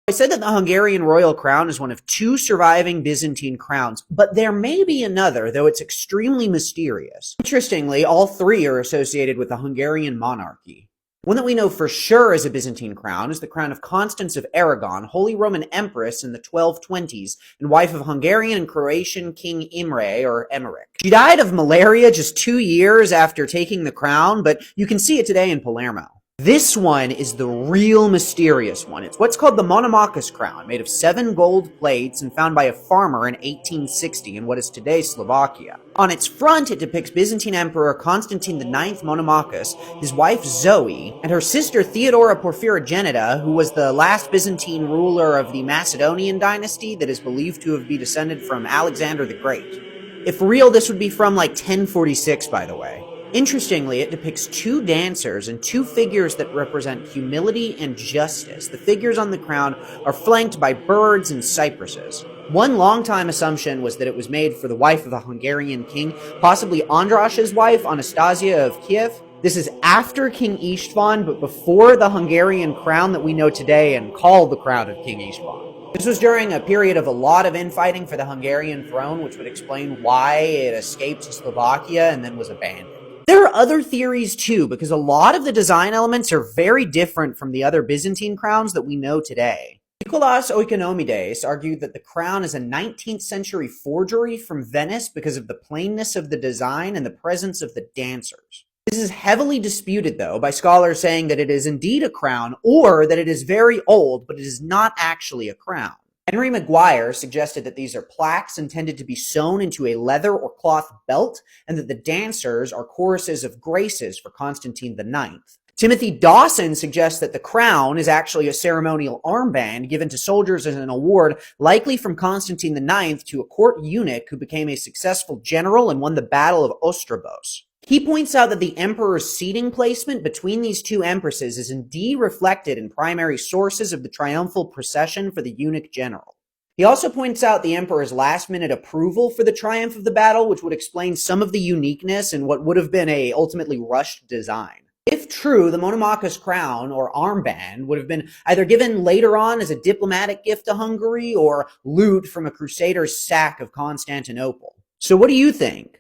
I said that the Hungarian royal crown is one of two surviving Byzantine crowns, but there may be another, though it's extremely mysterious. Interestingly, all three are associated with the Hungarian monarchy. One that we know for sure is a Byzantine crown is the crown of Constance of Aragon, Holy Roman Empress in the 1220s, and wife of Hungarian and Croatian King Imre, or Emmerich. She died of malaria just 2 years after taking the crown, but you can see it today in Palermo. This one is the real mysterious one. It's what's called the Monomachus crown, made of 7 gold plates and found by a farmer in 1860 in what is today Slovakia. On its front, it depicts Byzantine Emperor Constantine IX Monomachus, his wife Zoe, and her sister Theodora Porphyrogenita, who was the last Byzantine ruler of the Macedonian dynasty that is believed to have been descended from Alexander the Great. If real, this would be from like 1046, by the way. Interestingly, it depicts 2 dancers and 2 figures that represent humility and justice. The figures on the crown are flanked by birds and cypresses. One long-time assumption was that it was made for the wife of a Hungarian king, possibly András's wife, Anastasia of Kiev. This is after King István, but before the Hungarian crown that we know today and called the crown of King István. This was during a period of a lot of infighting for the Hungarian throne, which would explain why it escaped to Slovakia and then was abandoned. There are other theories too, because a lot of the design elements are very different from the other Byzantine crowns that we know today. Nicholas Oikonomides argued that the crown is a 19th century forgery from Venice because of the plainness of the design and the presence of the dancers. This is heavily disputed, though, by scholars saying that it is indeed a crown or that it is very old, but it is not actually a crown. Henry Maguire suggested that these are plaques intended to be sewn into a leather or cloth belt, and that the dancers are choruses of graces for Constantine IX. Timothy Dawson suggests that the crown is actually a ceremonial armband given to soldiers as an award, likely from Constantine IX to a court eunuch who became a successful general and won the Battle of Ostrogos. He points out that the emperor's seating placement between these 2 empresses is indeed reflected in primary sources of the triumphal procession for the eunuch general. He also points out the emperor's last-minute approval for the triumph of the battle, which would explain some of the uniqueness in what would have been a ultimately rushed design. If true, the Monomachus crown, or armband, would have been either given later on as a diplomatic gift to Hungary or loot from a crusader's sack of Constantinople. So what do you think?